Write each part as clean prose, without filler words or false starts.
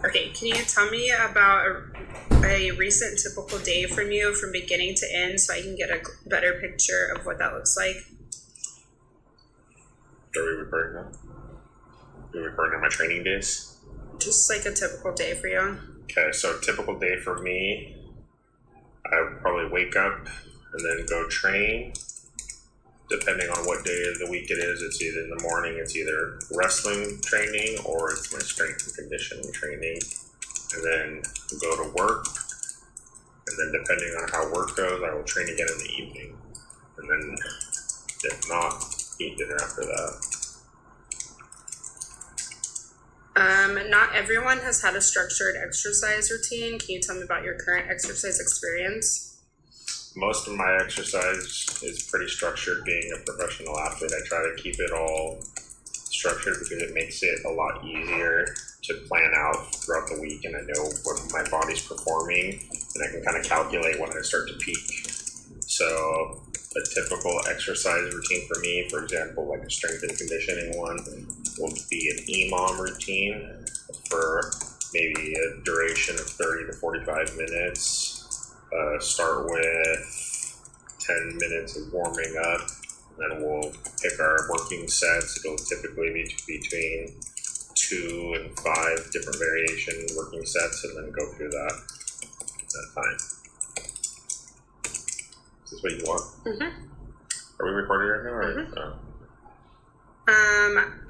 Okay, can you tell me about a recent typical day from you from beginning to end so I can get a better picture of what that looks like? Are we recording now? Are we recording on my training days? Just like a typical day for you. Okay, so a typical day for me, I would probably wake up and then go train. Depending on what day of the week it is, it's either in the morning, it's either wrestling training or it's my strength and conditioning training. And then go to work. And then depending on how work goes, I will train again in the evening. And then if not, eat dinner after that. Not everyone has had a structured exercise routine. Can you tell me about your current exercise experience? Most of my exercise is pretty structured. Being a professional athlete, I try to keep it all structured because it makes it a lot easier to plan out throughout the week, and I know what my body's performing, and I can kind of calculate when I start to peak. So a typical exercise routine for me, for example, like a strength and conditioning one, will be an EMOM routine for maybe a duration of 30 to 45 minutes. Start with 10 minutes of warming up, and then we'll pick our working sets. It'll typically be between 2 and 5 different variation working sets, and then go through that time. Is this what you want? Mm-hmm. Are we recording right now? Or, Mm-hmm.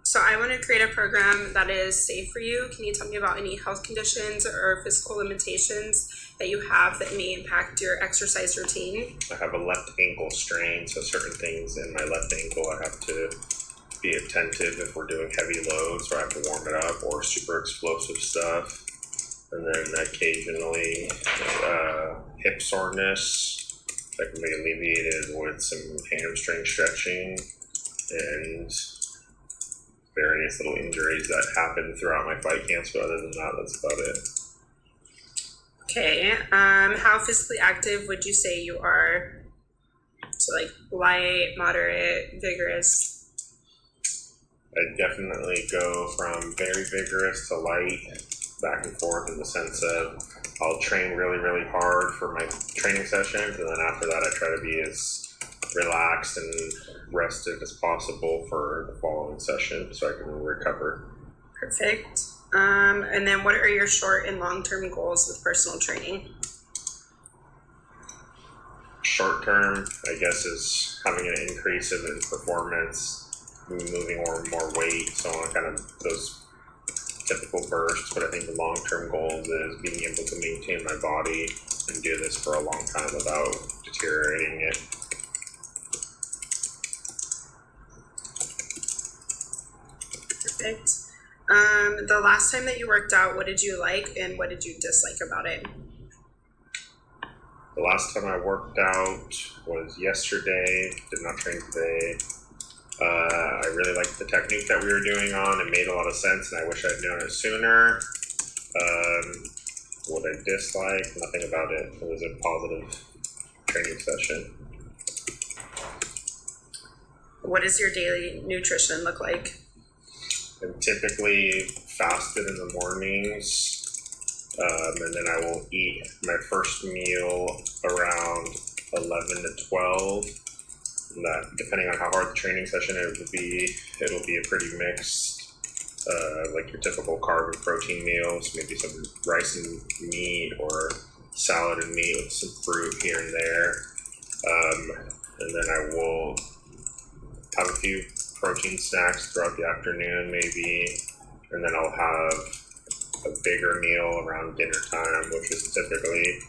So I want to create a program that is safe for you. Can you tell me about any health conditions or physical limitations that you have that may impact your exercise routine? I have a left ankle strain, so certain things in my left ankle I have to be attentive if we're doing heavy loads, or I have to warm it up, or super explosive stuff. And then occasionally hip soreness that can be alleviated with some hamstring stretching and various little injuries that happen throughout my fight camps, but other than that, that's about it. Okay. How physically active would you say you are? So like light, moderate, vigorous? I definitely go from very vigorous to light, back and forth, in the sense of I'll train really, really hard for my training sessions, and then after that I try to be as relaxed and rested as possible for the following session so I can recover. Perfect. And then what are your short and long-term goals with personal training? Short term, I guess, is having an increase in performance, moving more and more weight, so on, kind of those typical bursts. But I think the long-term goals is being able to maintain my body and do this for a long time without deteriorating it. Perfect. The last time that you worked out, what did you like and what did you dislike about it? The last time I worked out was yesterday. Did not train today. I really liked the technique that we were doing on. It made a lot of sense, and I wish I'd known it sooner. What I dislike, nothing about it. It was a positive training session. What does your daily nutrition look like? I'm typically fasted in the mornings, and then I will eat my first meal around 11 to 12. And that, depending on how hard the training session it'll be a pretty mixed, like your typical carb and protein meals, maybe some rice and meat or salad and meat with some fruit here and there. And then I will have a few protein snacks throughout the afternoon maybe, and then I'll have a bigger meal around dinner time, which is typically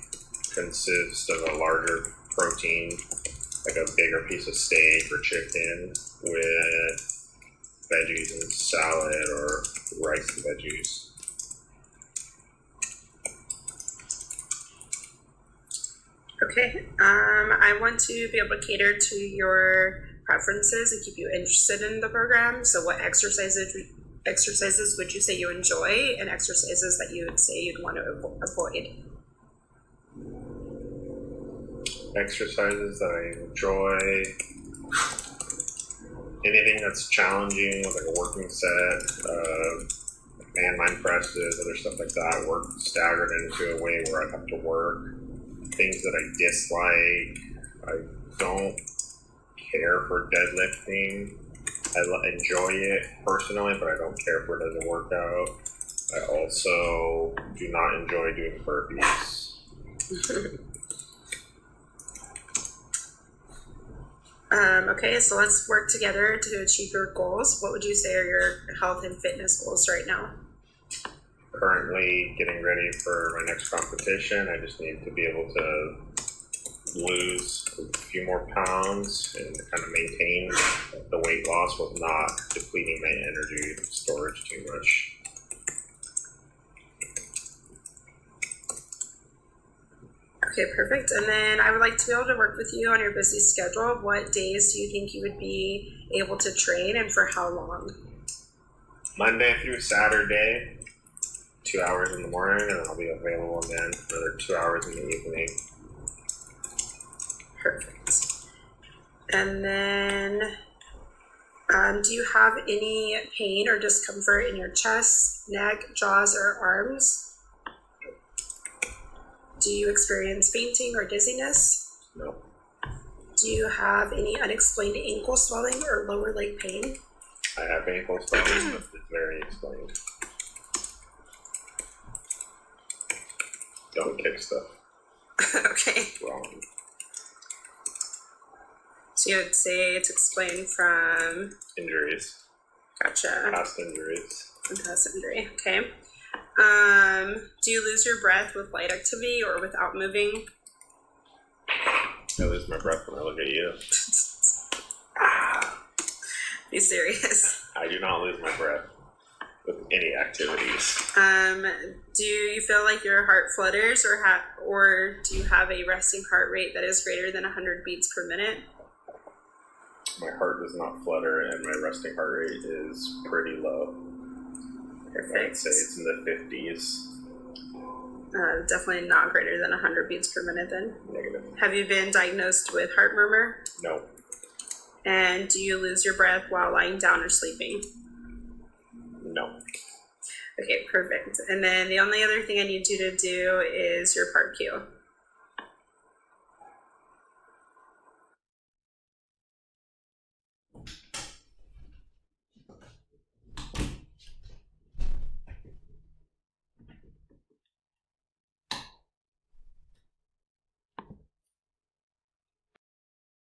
consists of a larger protein, like a bigger piece of steak or chicken with veggies and salad or rice and veggies. Okay. I want to be able to cater to your preferences and keep you interested in the program. So what exercises would you say you enjoy, and exercises that you would say you'd want to avoid? Exercises that I enjoy, anything that's challenging with like a working set, landmine presses, other stuff like that, work staggered into a way where I have to work. Things that I dislike, I don't care for deadlifting. Enjoy it personally, but I don't care if it doesn't work out. I also do not enjoy doing burpees. Okay, so let's work together to achieve your goals. What would you say are your health and fitness goals right now? Currently getting ready for my next competition. I just need to be able to lose a few more pounds and kind of maintain the weight loss with not depleting my energy storage too much. Okay, perfect. And then I would like to be able to work with you on your busy schedule. What days do you think you would be able to train and for how long? Monday through Saturday, 2 hours in the morning, and I'll be available then another 2 hours in the evening. Perfect. And then, do you have any pain or discomfort in your chest, neck, jaws, or arms? Do you experience fainting or dizziness? No. Do you have any unexplained ankle swelling or lower leg pain? I have ankle swelling, but it's very explained. Don't kick stuff. Okay. Wrong. So you would say it's explained from, Injuries. gotcha, Past injuries. past injury. Okay. Do you lose your breath with light activity or without moving? I lose my breath when I look at you. Be serious. I do not lose my breath with any activities. Do you feel like your heart flutters or do you have a resting heart rate that is greater than 100 beats per minute? My heart does not flutter, and my resting heart rate is pretty low. Perfect. I'd say it's in the 50s. Definitely not greater than 100 beats per minute then. Negative. Have you been diagnosed with heart murmur? No. And do you lose your breath while lying down or sleeping? No. Okay, perfect. And then the only other thing I need you to do is your part Q.